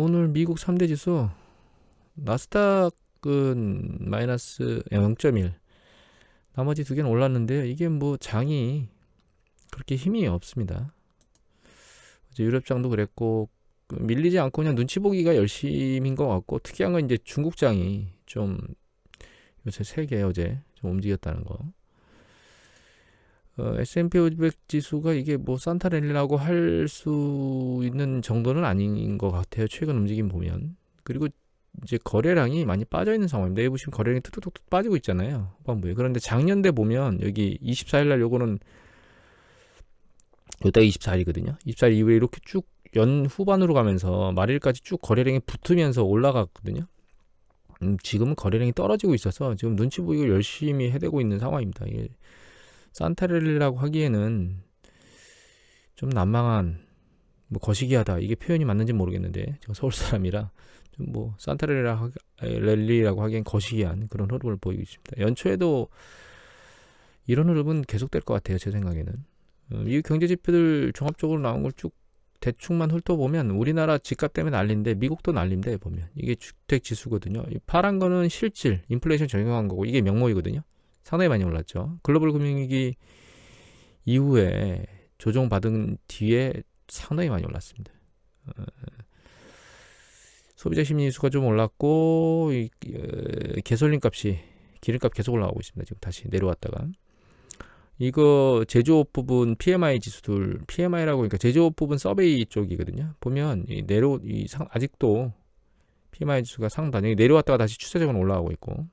오늘 미국 3대 지수 나스닥은 마이너스 0.1, 나머지 두 개는 올랐는데요. 이게 뭐 장이 그렇게 힘이 없습니다. 어제 유럽장도 그랬고 밀리지 않고 그냥 눈치 보기가 열심인 것 같고, 특이한 건 이제 중국장이 좀 요새 세게 어제 좀 움직였다는 거. S&P 500 지수가 이게 뭐 산타랠리라고 할 수 있는 정도는 아닌 것 같아요. 최근 움직임 보면. 그리고 이제 거래량이 많이 빠져 있는 상황입니다. 여기 보시면 거래량이 툭툭툭 빠지고 있잖아요. 후반부에. 그런데 작년대 보면 여기 24일날 요거는 요때가 24일이거든요. 24일 이후에 이렇게 쭉 연 후반으로 가면서 말일까지 쭉 거래량이 붙으면서 올라갔거든요. 지금은 거래량이 떨어지고 있어서 지금 눈치 보이고 열심히 해대고 있는 상황입니다. 이게 산타랠리라고 하기에는 좀 난망한, 뭐 거시기하다, 이게 표현이 맞는지 모르겠는데 제가 서울 사람이라 좀 뭐 산타랠리라고 하기엔 거시기한 그런 흐름을 보이고 있습니다. 연초에도 이런 흐름은 계속될 것 같아요. 제 생각에는. 이 경제 지표들 종합적으로 나온 걸 쭉 대충만 훑어보면 우리나라 집값 때문에 난리인데 미국도 난리인데, 보면 이게 주택 지수거든요. 이 파란 거는 실질 인플레이션 적용한 거고, 이게 명목이거든요. 상당히 많이 올랐죠. 글로벌 금융위기 이후에 조정받은 뒤에 상당히 많이 올랐습니다. 소비자 심리지수가 좀 올랐고, 가솔린 값이, 기름값 계속 올라가고 있습니다. 지금 다시 내려왔다가. 이거 제조업 부분 PMI 지수들, PMI라고, 그러니까 제조업 부분 서베이 쪽이거든요. 보면 아직도 PMI 지수가 상단에 내려왔다가 다시 추세적으로 올라가고 있고,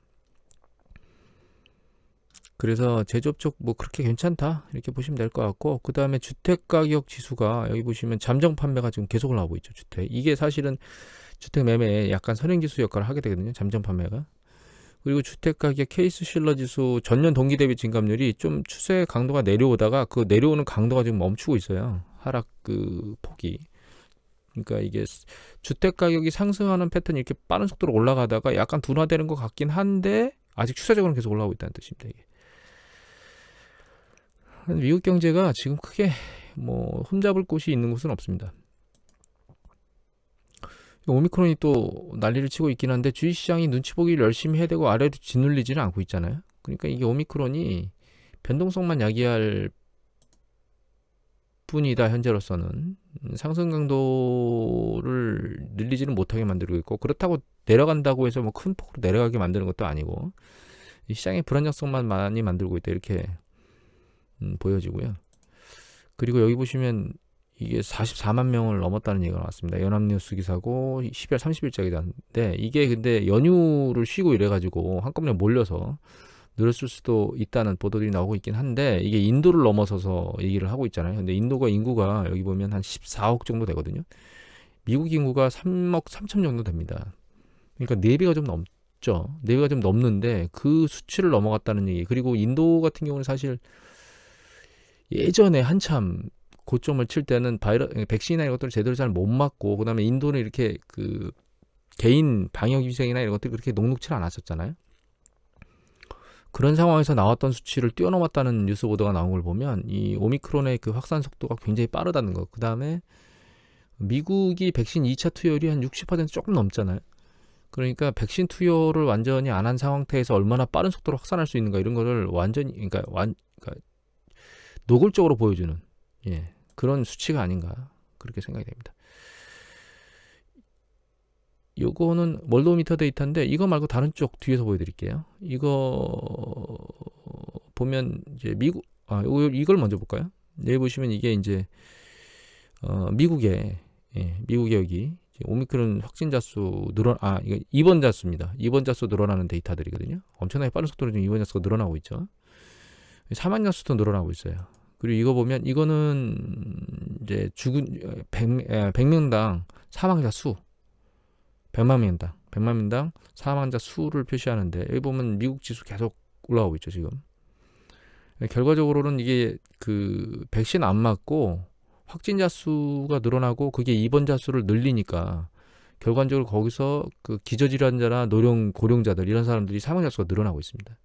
그래서 제조업 쪽 뭐 그렇게 괜찮다 이렇게 보시면 될 것 같고, 그 다음에 주택가격 지수가 여기 보시면 잠정 판매가 지금 계속 올라가고 있죠. 이게 사실은 주택 매매에 약간 선행지수 역할을 하게 되거든요. 잠정 판매가. 그리고 주택가격 케이스 실러 지수 전년 동기 대비 증감률이 좀 추세 강도가 내려오다가 그 내려오는 강도가 지금 멈추고 있어요. 하락 그 폭이. 그러니까 이게 주택가격이 상승하는 패턴이 이렇게 빠른 속도로 올라가다가 약간 둔화되는 것 같긴 한데 아직 추세적으로 계속 올라오고 있다는 뜻입니다. 이게. 미국 경제가 지금 크게 뭐 흠잡을 곳이 있는 곳은 없습니다. 오미크론이 또 난리를 치고 있긴 한데 주식시장이 눈치 보기를 열심히 해대고 아래로 짓눌리지는 않고 있잖아요. 그러니까 이게 오미크론이 변동성만 야기할 뿐이다. 현재로서는 상승 강도를 늘리지는 못하게 만들고 있고, 그렇다고 내려간다고 해서 뭐 큰 폭으로 내려가게 만드는 것도 아니고, 이 시장의 불안정성만 많이 만들고 있다, 이렇게 보여지고요. 그리고 여기 보시면 이게 44만 명을 넘었다는 얘기가 나왔습니다. 연합뉴스 기사고 12월 30일자인데, 이게 근데 연휴를 쉬고 이래가지고 한꺼번에 몰려서 늘었을 수도 있다는 보도들이 나오고 있긴 한데, 이게 인도를 넘어서서 얘기를 하고 있잖아요. 근데 인도가 인구가 여기 보면 한 14억 정도 되거든요. 미국 인구가 3억 3천 정도 됩니다. 그러니까 4배가 좀 넘죠. 4배가 좀 넘는데 그 수치를 넘어갔다는 얘기. 그리고 인도 같은 경우는 사실 예전에 한참 고점을 칠 때는 백신이나 이런 것들을 제대로 잘 못 맞고, 그다음에 인도는 이렇게 그 개인 방역 위생이나 이런 것들이 그렇게 녹록치 않았었잖아요. 그런 상황에서 나왔던 수치를 뛰어넘었다는 뉴스 보도가 나온 걸 보면 이 오미크론의 그 확산 속도가 굉장히 빠르다는 거. 그다음에 미국이 백신 2차 투여율이 한 60% 조금 넘잖아요. 그러니까 백신 투여를 완전히 안 한 상태에서 얼마나 빠른 속도로 확산할 수 있는가, 이런 거를 완전히 그러니까 노골적으로 보여주는, 예, 그런 수치가 아닌가, 그렇게 생각이 됩니다. 요거는 월도미터 데이터인데 이거 말고 다른 쪽 뒤에서 보여드릴게요. 이거 보면 이제 미국, 이걸 먼저 볼까요? 여기 보시면 이게 이제 미국의 여기 오미크론 확진자 수 이거 입원자 수입니다. 입원자 수 늘어나는 데이터들이거든요. 엄청나게 빠른 속도로 지금 입원자 수가 늘어나고 있죠. 사망자 수도 늘어나고 있어요. 그리고 이거 보면 이거는 이제 죽은 100명당 사망자 수, 100만 명당 사망자 수를 표시하는데, 여기 보면 미국 지수 계속 올라가고 있죠, 지금. 결과적으로는 이게 그 백신 안 맞고 확진자 수가 늘어나고 그게 입원자 수를 늘리니까 결과적으로 거기서 그 기저질환자나 고령자들 이런 사람들이 사망자 수가 늘어나고 있습니다.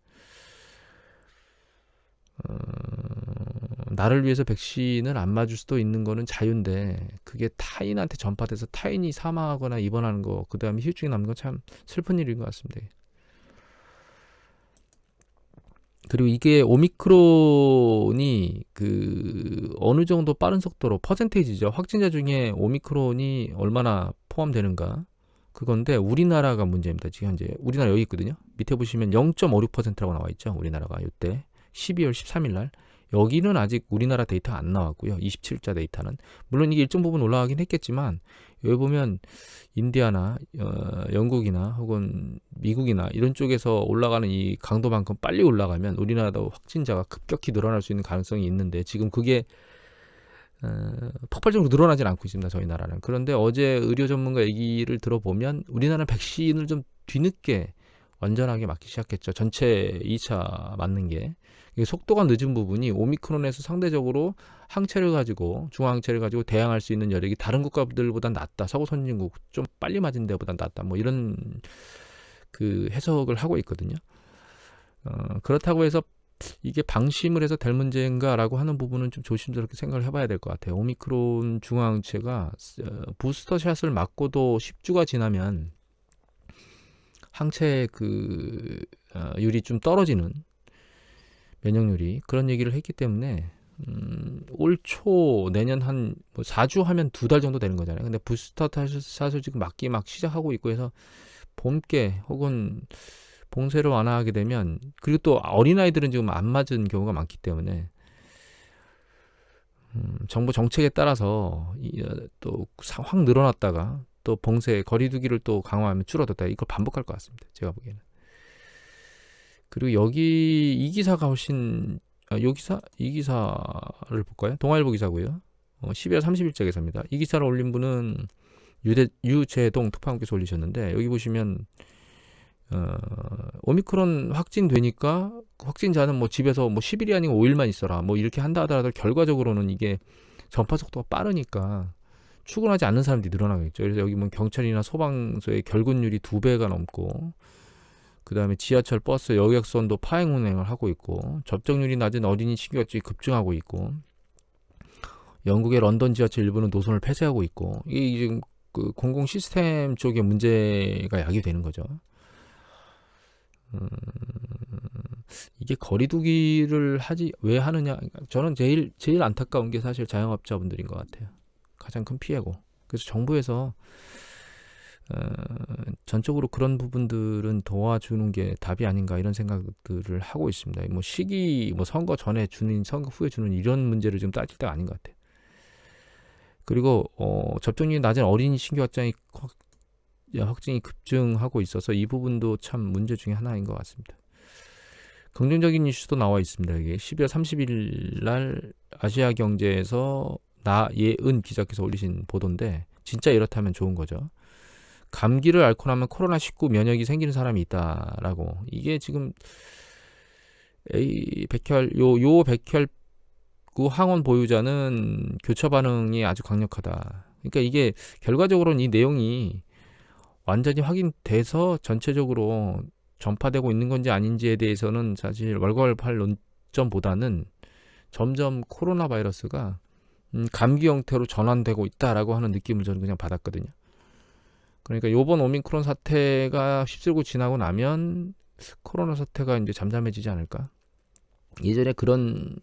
나를 위해서 백신을 안 맞을 수도 있는 거는 자유인데 그게 타인한테 전파돼서 타인이 사망하거나 입원하는 거, 그 다음에 후유증이 남는 건 참 슬픈 일인 것 같습니다. 그리고 이게 오미크론이 그 어느 정도 빠른 속도로 퍼센테이지죠. 확진자 중에 오미크론이 얼마나 포함되는가 그건데 우리나라가 문제입니다. 지금 현재 우리나라 여기 있거든요. 밑에 보시면 0.56%라고 나와 있죠. 우리나라가 이때 12월 13일 날 여기는 아직 우리나라 데이터가 안 나왔고요. 27자 데이터는 물론 이게 일정 부분 올라가긴 했겠지만 여기 보면 인디아나 영국이나 혹은 미국이나 이런 쪽에서 올라가는 이 강도만큼 빨리 올라가면 우리나라도 확진자가 급격히 늘어날 수 있는 가능성이 있는데 지금 그게 폭발적으로 늘어나진 않고 있습니다. 저희 나라는. 그런데 어제 의료 전문가 얘기를 들어보면 우리나라는 백신을 좀 뒤늦게 완전하게 맞기 시작했죠. 전체 2차 맞는 게. 이게 속도가 늦은 부분이 오미크론에서 상대적으로 항체를 가지고 중화항체를 가지고 대항할 수 있는 여력이 다른 국가들보다 낮다. 서구 선진국 좀 빨리 맞은 데보다 낮다. 뭐 이런 그 해석을 하고 있거든요. 그렇다고 해서 이게 방심을 해서 될 문제인가라고 하는 부분은 좀 조심스럽게 생각을 해봐야 될 것 같아요. 오미크론 중화항체가 부스터샷을 맞고도 10주가 지나면 항체 그 율이 좀 떨어지는 면역률이 그런 얘기를 했기 때문에 올 초 내년 한 뭐 4주 하면 2달 정도 되는 거잖아요. 근데 부스터샷을 지금 맞기 막 시작하고 있고 해서 봄께 혹은 봉쇄를 완화하게 되면 그리고 또 어린아이들은 지금 안 맞은 경우가 많기 때문에 정부 정책에 따라서 또 확 늘어났다가 또 봉쇄 거리두기를 또 강화하면 줄어들다 이걸 반복할 것 같습니다. 제가 보기에는. 그리고 여기 이 기사가 훨씬 이 기사를 볼까요? 동아일보 기사고요. 12월 30일자 기사입니다. 이 기사를 올린 분은 유재동 특파원께서 올리셨는데 여기 보시면 오미크론 확진되니까 확진자는 뭐 집에서 뭐 10일이 아니고 5일만 있어라 뭐 이렇게 한다 하더라도 결과적으로는 이게 전파 속도가 빠르니까 출근하지 않는 사람들이 늘어나겠죠. 그래서 여기 뭐 경찰이나 소방서의 결근율이 2배가 넘고 그 다음에 지하철, 버스, 여객선도 파행 운행을 하고 있고 접종률이 낮은 어린이 신규각진이 급증하고 있고 영국의 런던 지하철 일부는 노선을 폐쇄하고 있고 이게 지금 그 공공 시스템 쪽에 문제가 야기되는 거죠. 이게 거리두기를 왜 하느냐? 저는 제일 안타까운 게 사실 자영업자분들인 것 같아요. 가장 큰 피해고. 그래서 정부에서 전적으로 그런 부분들은 도와주는 게 답이 아닌가 이런 생각들을 하고 있습니다. 뭐 시기, 뭐 선거 전에 주는, 선거 후에 주는 이런 문제를 좀 따질 때가 아닌 것 같아요. 그리고 접종률이 낮은 어린이 신규 확진이 급증하고 있어서 이 부분도 참 문제 중에 하나인 것 같습니다. 긍정적인 이슈도 나와 있습니다. 이게 12월 30일 날 아시아경제에서 나예은 기자께서 올리신 보도인데 진짜 이렇다면 좋은 거죠. 감기를 앓고 나면 코로나19 면역이 생기는 사람이 있다라고. 이게 지금 요 백혈구 항원 보유자는 교차 반응이 아주 강력하다. 그러니까 이게 결과적으로는 이 내용이 완전히 확인돼서 전체적으로 전파되고 있는 건지 아닌지에 대해서는 사실 왈가왈부할 논점보다는 점점 코로나 바이러스가 감기 형태로 전환되고 있다라고 하는 느낌을 저는 그냥 받았거든요. 그러니까 요번 오미크론 사태가 휩쓸고 지나고 나면 코로나 사태가 이제 잠잠해지지 않을까. 예전에 그런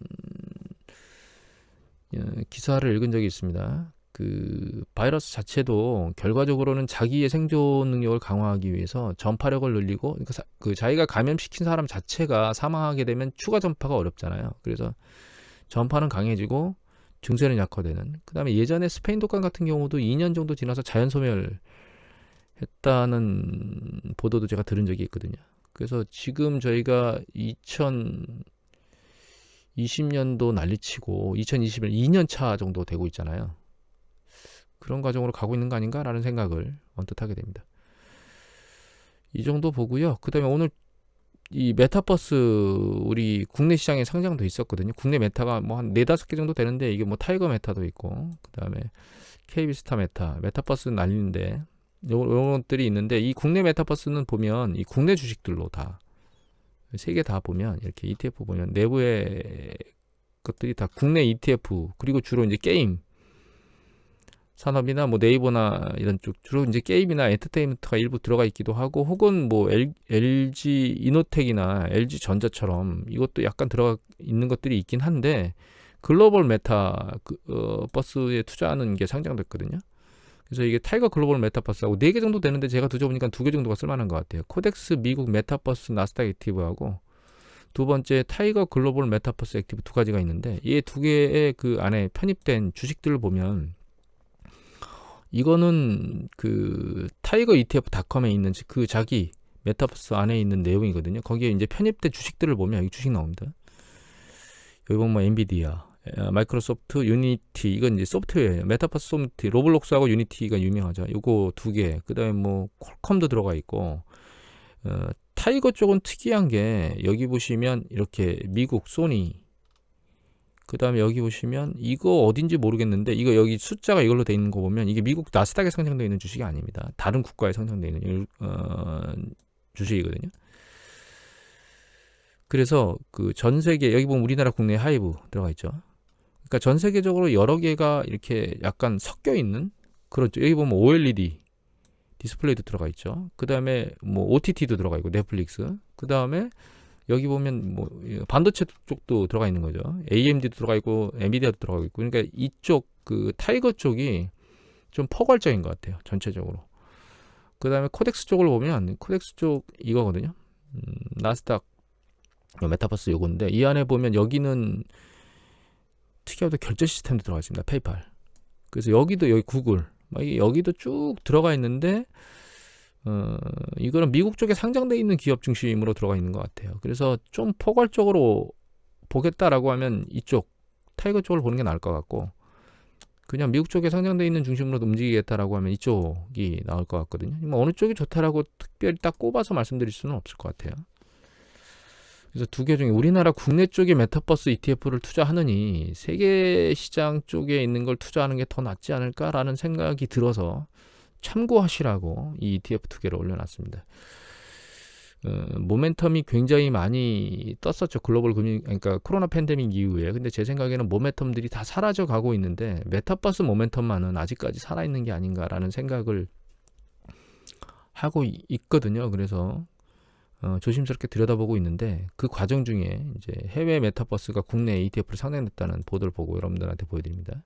기사를 읽은 적이 있습니다. 그 바이러스 자체도 결과적으로는 자기의 생존 능력을 강화하기 위해서 전파력을 늘리고 그 자기가 감염시킨 사람 자체가 사망하게 되면 추가 전파가 어렵잖아요. 그래서 전파는 강해지고 증세는 약화되는. 그 다음에 예전에 스페인 독감 같은 경우도 2년 정도 지나서 자연 소멸했다는 보도도 제가 들은 적이 있거든요. 그래서 지금 저희가 2020년도 난리치고 2021년 2년 차 정도 되고 있잖아요. 그런 과정으로 가고 있는 거 아닌가라는 생각을 언뜻 하게 됩니다. 이 정도 보고요. 그 다음에 오늘 이 메타버스 우리 국내 시장에 상장돼 있었거든요. 국내 메타가 뭐 한 4-5개 정도 되는데 이게 뭐 타이거 메타도 있고 그 다음에 KB스타 메타버스 난리인데 이런 것들이 있는데 이 국내 메타버스는 보면 이 국내 주식들로 다 세 개 다 보면 이렇게 ETF 보면 내부의 것들이 다 국내 ETF 그리고 주로 이제 게임 산업이나 뭐 네이버나 이런 쪽 주로 이제 게임이나 엔터테인먼트가 일부 들어가 있기도 하고 혹은 뭐 LG 이노텍이나 LG 전자처럼 이것도 약간 들어가 있는 것들이 있긴 한데 글로벌 메타 버스에 투자하는 게 상장됐거든요. 그래서 이게 타이거 글로벌 메타버스하고 4개 정도 되는데 제가 뒤져보니까 2개 정도가 쓸만한 것 같아요. 코덱스 미국 메타버스 나스닥 액티브하고 두 번째 타이거 글로벌 메타버스 액티브 2가지가 있는데 이 2개의 그 안에 편입된 주식들을 보면 이거는 그 타이거 ETF.com에 있는 그 자기 메타버스 안에 있는 내용이거든요. 거기에 이제 편입된 주식들을 보면 여기 주식 나옵니다. 여기 보면 뭐 엔비디아, 마이크로소프트, 유니티 이건 이제 소프트웨어예요. 메타버스 소프트, 로블록스하고 유니티가 유명하죠. 요거 2개. 그다음에 뭐 퀄컴도 들어가 있고 타이거 쪽은 특이한 게 여기 보시면 이렇게 미국 소니 그 다음에 여기 보시면 이거 어딘지 모르겠는데 이거 여기 숫자가 이걸로 돼 있는 거 보면 이게 미국 나스닥에 상장되어 있는 주식이 아닙니다. 다른 국가에 상장되어 있는 주식이거든요. 그래서 그 전 세계 여기 보면 우리나라 국내 하이브 들어가 있죠. 그러니까 전 세계적으로 여러 개가 이렇게 약간 섞여 있는 그렇죠. 여기 보면 OLED 디스플레이도 들어가 있죠. 그 다음에 뭐 OTT도 들어가 있고 넷플릭스. 그 다음에 여기 보면 뭐 반도체 쪽도 들어가 있는 거죠. AMD도 들어가 있고 엔비디아도 들어가 있고. 그러니까 이쪽 그 타이거 쪽이 좀 포괄적인 것 같아요. 전체적으로. 그 다음에 코덱스 쪽을 보면 코덱스 쪽 이거거든요. 나스닥 메타버스 요건데 이 안에 보면 여기는 특이하게 결제 시스템도 들어가 있습니다. 페이팔. 그래서 여기도 여기 구글 여기도 쭉 들어가 있는데 이거는 미국 쪽에 상장돼 있는 기업 중심으로 들어가 있는 것 같아요. 그래서 좀 포괄적으로 보겠다라고 하면 이쪽 타이거 쪽을 보는 게 나을 것 같고 그냥 미국 쪽에 상장돼 있는 중심으로 움직이겠다라고 하면 이쪽이 나을 것 같거든요. 뭐 어느 쪽이 좋다라고 특별히 딱 꼽아서 말씀드릴 수는 없을 것 같아요. 그래서 2개 중에 우리나라 국내 쪽에 메타버스 ETF를 투자하느니 세계 시장 쪽에 있는 걸 투자하는 게 더 낫지 않을까라는 생각이 들어서 참고하시라고 이 ETF 2개를 올려놨습니다. 모멘텀이 굉장히 많이 떴었죠. 글로벌 금융, 그러니까 코로나 팬데믹 이후에. 근데 제 생각에는 모멘텀들이 다 사라져 가고 있는데 메타버스 모멘텀만은 아직까지 살아있는 게 아닌가라는 생각을 하고 있거든요. 그래서 조심스럽게 들여다보고 있는데 그 과정 중에 이제 해외 메타버스가 국내 ETF로 상장됐다는 보도를 보고 여러분들한테 보여드립니다.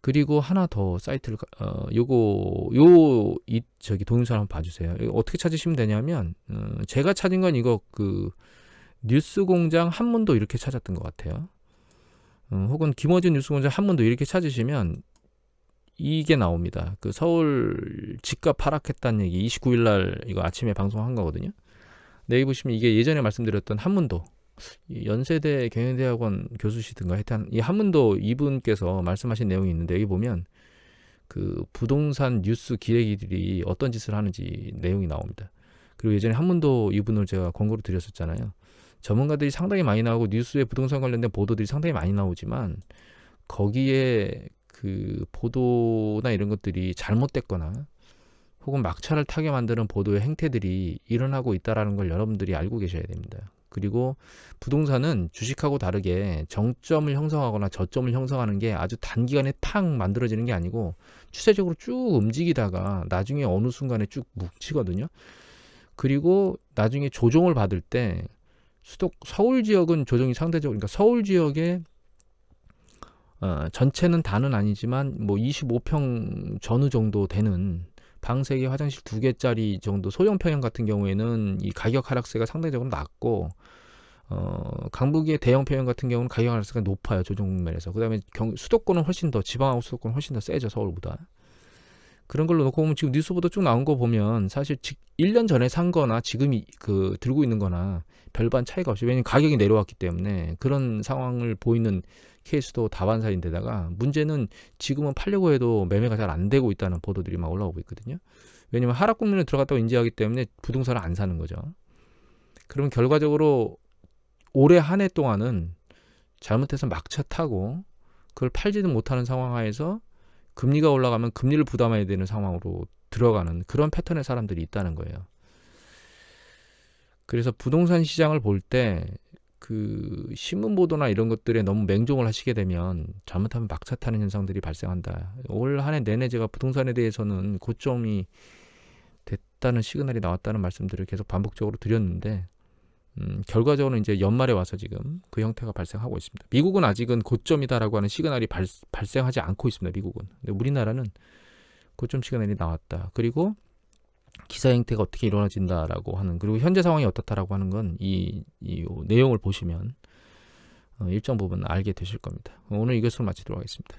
그리고 하나 더 사이트를 저기 동영상 한번 봐주세요. 이거 어떻게 찾으시면 되냐면 제가 찾은 건 이거 그 뉴스공장 한문도 이렇게 찾았던 것 같아요. 혹은 김어준 뉴스공장 한문도 이렇게 찾으시면 이게 나옵니다. 그 서울 집값 하락했다는 얘기 29일 날 이거 아침에 방송한 거거든요. 네, 여기 보시면 이게 예전에 말씀드렸던 한문도 연세대 경영대학원 교수시든가 하여튼 이 한문도 이분께서 말씀하신 내용이 있는데 여기 보면 그 부동산 뉴스 기레기들이 어떤 짓을 하는지 내용이 나옵니다. 그리고 예전에 한문도 이분을 제가 권고를 드렸었잖아요. 전문가들이 상당히 많이 나오고 뉴스에 부동산 관련된 보도들이 상당히 많이 나오지만 거기에 그 보도나 이런 것들이 잘못됐거나 혹은 막차를 타게 만드는 보도의 행태들이 일어나고 있다는 걸 여러분들이 알고 계셔야 됩니다. 그리고 부동산은 주식하고 다르게 정점을 형성하거나 저점을 형성하는 게 아주 단기간에 팍 만들어지는 게 아니고 추세적으로 쭉 움직이다가 나중에 어느 순간에 쭉 묵히거든요. 그리고 나중에 조정을 받을 때 서울 지역은 조정이 상대적으로 그러니까 서울 지역에 전체는 다는 아니지만 뭐 25평 전후 정도 되는 방 3개 화장실 2개짜리 정도 소형 평형 같은 경우에는 이 가격 하락세가 상대적으로 낮고 강북의 대형 평형 같은 경우는 가격 하락세가 높아요. 조정 국면에서. 그다음에 수도권은 훨씬 더 지방하고 수도권은 훨씬 더 세죠. 서울보다. 그런 걸로 놓고 보면 지금 뉴스 보도 쭉 나온 거 보면 사실 1년 전에 산 거나 지금 그 들고 있는 거나 별반 차이가 없어요. 왜냐면 가격이 내려왔기 때문에 그런 상황을 보이는 케이스도 다반사인데다가 문제는 지금은 팔려고 해도 매매가 잘 안 되고 있다는 보도들이 막 올라오고 있거든요. 왜냐면 하락 국면에 들어갔다고 인지하기 때문에 부동산을 안 사는 거죠. 그러면 결과적으로 올해 한 해 동안은 잘못해서 막차 타고 그걸 팔지는 못하는 상황 하에서 금리가 올라가면 금리를 부담해야 되는 상황으로 들어가는 그런 패턴의 사람들이 있다는 거예요. 그래서 부동산 시장을 볼 때 그 신문 보도나 이런 것들에 너무 맹종을 하시게 되면 잘못하면 막차 타는 현상들이 발생한다. 올 한 해 내내 제가 부동산에 대해서는 고점이 됐다는 시그널이 나왔다는 말씀들을 계속 반복적으로 드렸는데 결과적으로 이제 연말에 와서 지금 그 형태가 발생하고 있습니다. 미국은 아직은 고점이다라고 하는 시그널이 발생하지 않고 있습니다. 미국은. 근데 우리나라는 고점 시그널이 나왔다. 그리고 기사 행태가 어떻게 이루어진다라고 하는, 그리고 현재 상황이 어떻다라고 하는 건 이 내용을 보시면 일정 부분 알게 되실 겁니다. 오늘 이것으로 마치도록 하겠습니다.